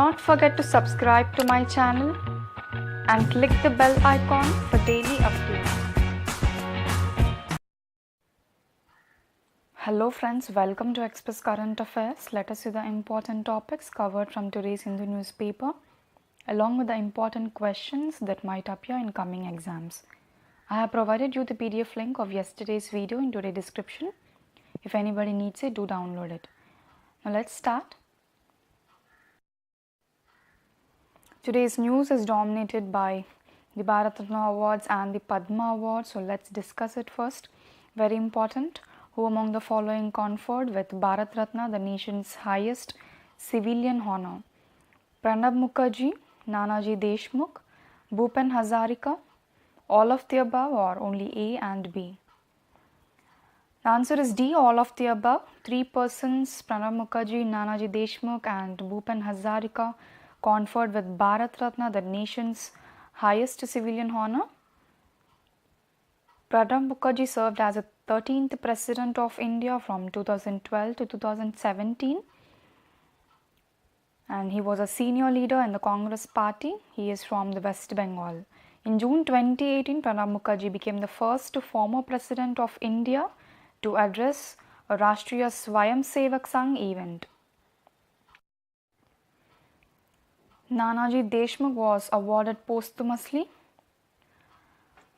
not forget to subscribe to my channel and click the bell icon for daily updates. Hello friends, welcome to Express Current Affairs. Let us see the important topics covered from today's Hindu newspaper along with the important questions that might appear in coming exams. I have provided you the PDF link of yesterday's video in today's description. If anybody needs it, do download it. Now let's start. Today's news is dominated by the Bharat Ratna Awards and the Padma Awards. So let's discuss it first. Very important. Who among the following conferred with Bharat Ratna, the nation's highest civilian honor? Pranab Mukherjee, Nanaji Deshmukh, Bhupin Hazarika, all of the above or only A and B? The answer is D, all of the above. Three persons, Pranab Mukherjee, Nanaji Deshmukh and Bhupin Hazarika, conferred with Bharat Ratna, the nation's highest civilian honor. Pranab Mukherjee served as the 13th President of India from 2012 to 2017 and he was a senior leader in the Congress party. He is from the West Bengal. In June 2018, Pranab Mukherjee became the first former President of India to address a Rashtriya Swayam Sevak Sangh event. Nanaji Deshmukh was awarded posthumously.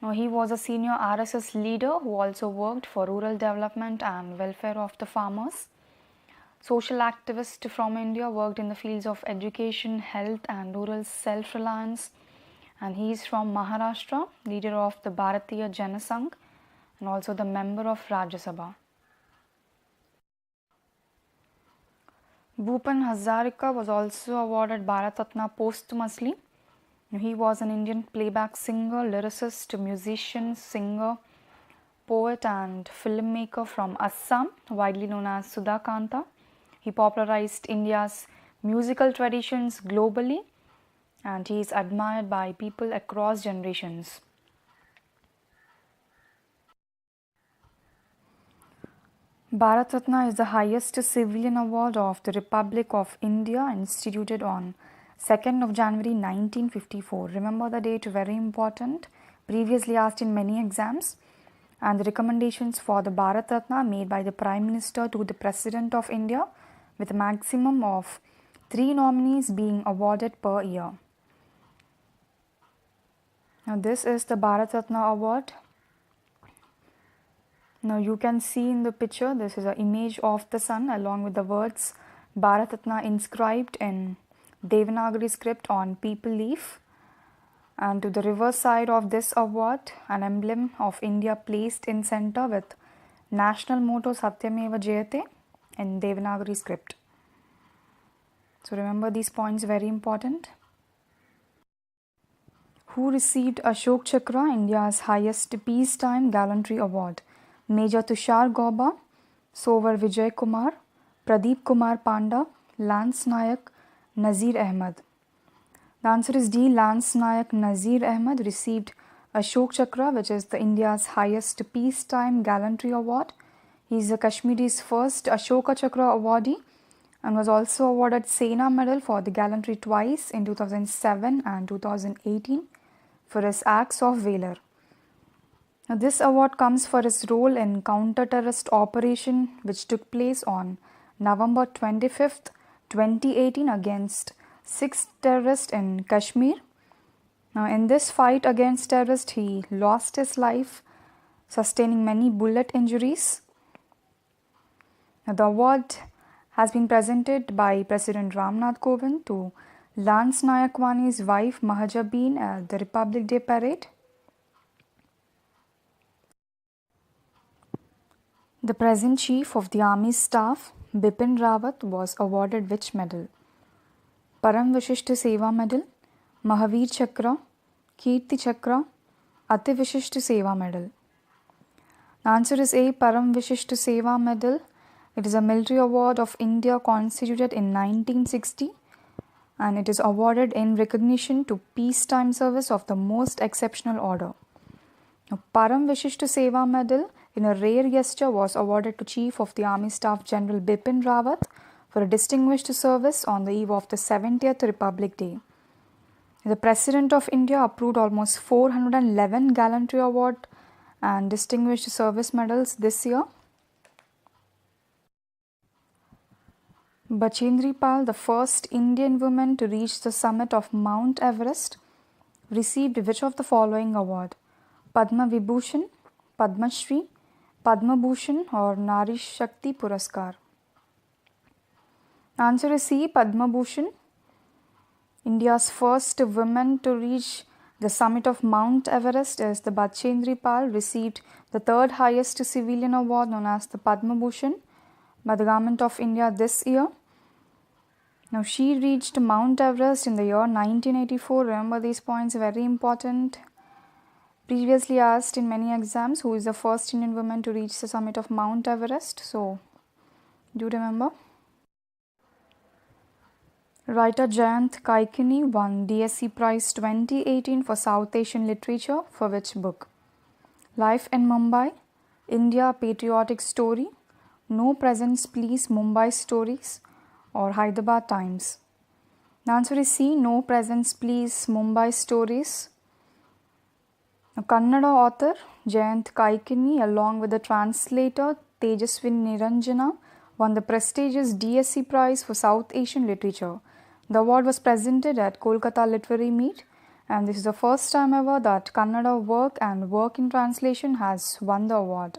Now, he was a senior RSS leader who also worked for rural development and welfare of the farmers. Social activist from India, worked in the fields of education, health and rural self-reliance, and he is from Maharashtra, leader of the Bharatiya Jana Sangh and also the member of Rajya Sabha. Bhupin Hazarika was also awarded Bharat Ratna posthumously. He was an Indian playback singer, lyricist, musician, singer, poet and filmmaker from Assam, widely known as Sudhakanta. He popularized India's musical traditions globally and he is admired by people across generations. Bharat Ratna is the highest civilian award of the Republic of India, instituted on 2nd of January 1954. Remember the date, very important. Previously asked in many exams. And the recommendations for the Bharat Ratna made by the Prime Minister to the President of India, with a maximum of 3 nominees being awarded per year. Now this is the Bharat Ratna award. Now you can see in the picture, this is an image of the sun along with the words Bharat Ratna inscribed in Devanagari script on people leaf, and to the reverse side of this award, an emblem of India placed in center with national motto Satyameva Jayate in Devanagari script. So remember these points, very important. Who received Ashok Chakra, India's highest peacetime gallantry award? Major Tushar Gauba, Sovar Vijay Kumar, Pradeep Kumar Panda, Lance Nayak, Nazir Ahmed. The answer is D, Lance Nayak Nazir Ahmed received Ashok Chakra, which is the India's highest peacetime gallantry award. He is the Kashmiri's first Ashoka Chakra awardee and was also awarded Sena Medal for the gallantry twice in 2007 and 2018 for his acts of valor. Now, this award comes for his role in counter-terrorist operation which took place on November 25th, 2018 against 6 terrorists in Kashmir. Now in this fight against terrorists, he lost his life, sustaining many bullet injuries. Now, the award has been presented by President Ramnath Kovind to Lance Nayakwani's wife Mahajabeen at the Republic Day Parade. The present Chief of the Army Staff, Bipin Rawat, was awarded which medal? Param Vishisht Seva Medal, Mahavir Chakra, Kirti Chakra, Ati Vishisht Seva Medal. The answer is A, Param Vishisht Seva Medal. It is a military award of India constituted in 1960 and it is awarded in recognition to peacetime service of the most exceptional order. Now, Param Vishisht Seva Medal in a rare gesture was awarded to Chief of the Army Staff General Bipin Rawat for a distinguished service on the eve of the 70th Republic Day. The President of India approved almost 411 gallantry award and distinguished service medals this year. Bachendri Pal, the first Indian woman to reach the summit of Mount Everest, received which of the following award? Padma Vibhushan, Padma Shri, Padma Bhushan or Nari Shakti Puraskar? Answer is C, Padma Bhushan. India's first woman to reach the summit of Mount Everest is the Bachendri Pal, received the third highest civilian award known as the Padma Bhushan by the Government of India this year. Now, she reached Mount Everest in the year 1984. Remember these points, very important. Previously asked in many exams, who is the first Indian woman to reach the summit of Mount Everest? So, do remember. Writer Jayant Kaikini won DSC Prize 2018 for South Asian Literature for which book? Life in Mumbai, India Patriotic Story, No Presents Please Mumbai Stories or Hyderabad Times? The answer is C, No Presents Please Mumbai Stories. A Kannada author Jayant Kaikini along with the translator Tejaswin Niranjana won the prestigious DSC Prize for South Asian Literature. The award was presented at Kolkata Literary Meet, and this is the first time ever that Kannada work and work in translation has won the award.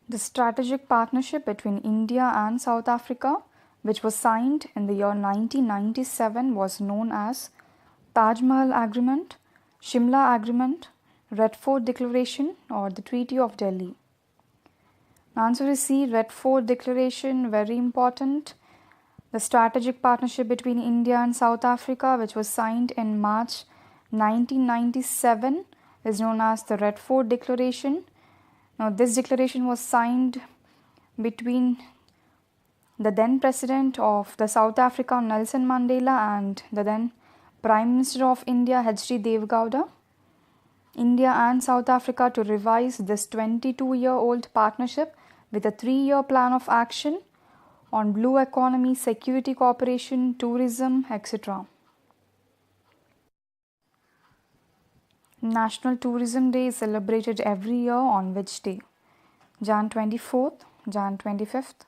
The strategic partnership between India and South Africa, which was signed in the year 1997, was known as Taj Mahal Agreement, Shimla Agreement, Red Fort Declaration or the Treaty of Delhi? The answer is C, Red Fort Declaration, very important. The strategic partnership between India and South Africa, which was signed in March 1997, is known as the Red Fort Declaration. Now, this declaration was signed between the then President of the South Africa, Nelson Mandela, and the then Prime Minister of India, H.D. Deve Gowda. India and South Africa to revise this 22-year-old partnership with a 3-year plan of action on blue economy, security cooperation, tourism, etc. National Tourism Day is celebrated every year on which day? Jan 24th, Jan 25th,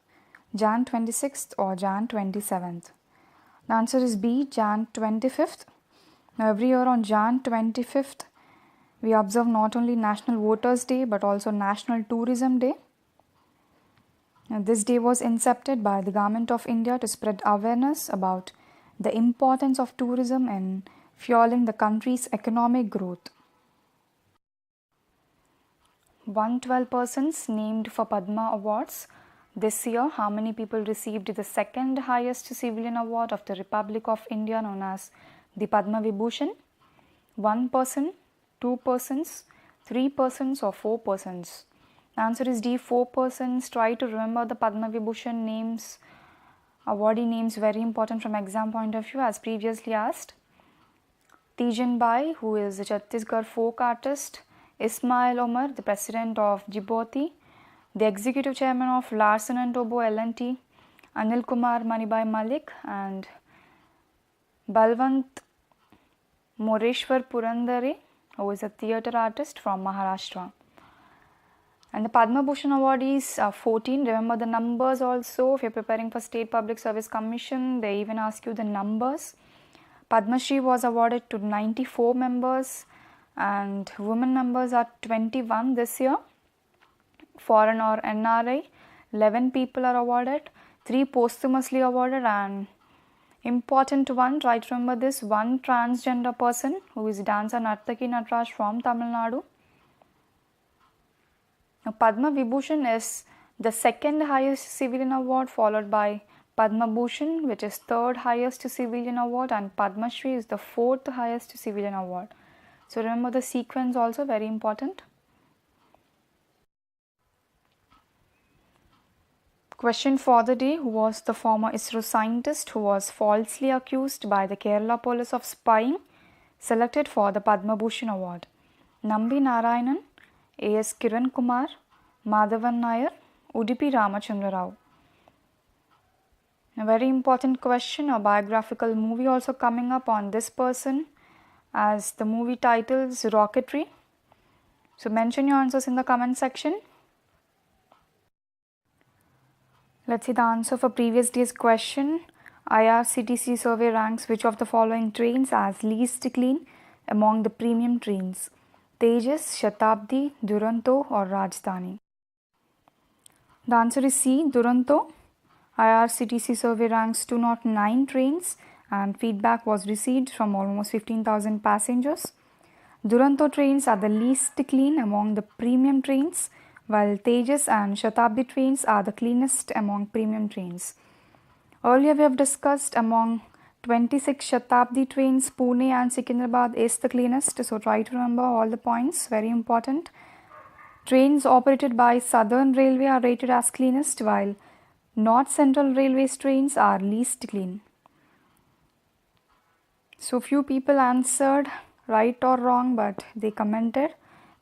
Jan 26th or Jan 27th? The answer is B, Jan 25th. Now, every year on Jan 25th, we observe not only National Voters Day but also National Tourism Day. Now, this day was incepted by the Government of India to spread awareness about the importance of tourism in fueling the country's economic growth. 112 persons named for Padma Awards. This year, how many people received the second highest civilian award of the Republic of India known as the Padma Vibhushan? 1 person, 2 persons, 3 persons or 4 persons? The answer is D, 4 persons. Try to remember the Padma Vibhushan names, awardee names, very important from exam point of view as previously asked. Tijan Bai, who is a Chhattisgarh folk artist. Ismail Omar, the President of Djibouti. The Executive Chairman of Larsen & Toubro L&T, Anil Kumar Manibai Malik, and Balwant Moreshwar Purandare, who is a theatre artist from Maharashtra. And the Padma Bhushan awardees are 14. Remember the numbers also. If you're preparing for State Public Service Commission, they even ask you the numbers. Padma Shri was awarded to 94 members and women members are 21 this year. Foreign or NRI, 11 people are awarded, 3 posthumously awarded, and important one, try to remember this, 1 transgender person who is dancer Nartaki Nataraj from Tamil Nadu. Now, Padma Vibhushan is the second highest civilian award, followed by Padma Bhushan, which is third highest civilian award, and Padma Shri is the fourth highest civilian award. So remember the sequence also, very important. Question for the day: who was the former ISRO scientist who was falsely accused by the Kerala police of spying, selected for the Padma Bhushan award? Nambi Narayanan, A.S. Kiran Kumar, Madhavan Nair Udupi Ramachandra Rao. A very important question, a biographical movie also coming up on this person, as the movie titles Rocketry. So mention your answers in the comment section. Let's see the answer for previous day's question. IRCTC survey ranks which of the following trains as least clean among the premium trains? Tejas, Shatabdi, Duronto or Rajdhani? The answer is C, Duronto. IRCTC survey ranks 209 trains and feedback was received from almost 15,000 passengers. Duronto trains are the least clean among the premium trains, while Tejas and Shatabdi trains are the cleanest among premium trains. Earlier we have discussed among 26 Shatabdi trains, Pune and Secunderabad is the cleanest, so try to remember all the points, very important. Trains operated by Southern Railway are rated as cleanest, while North Central Railway's trains are least clean. So few people answered right or wrong, but they commented.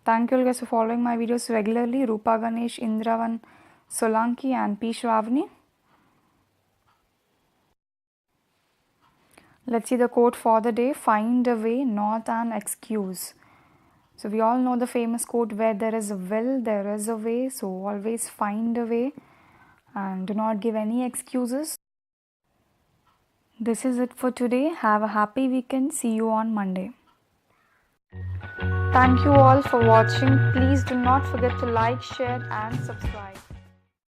Thank you all guys for following my videos regularly. Rupa Ganesh, Indravan Solanki and P. Shravani. Let's see the quote for the day. Find a way, not an excuse. So we all know the famous quote, where there is a will, there is a way. So always find a way and do not give any excuses. This is it for today. Have a happy weekend. See you on Monday. Thank you all for watching. Please do not forget to like, share and subscribe.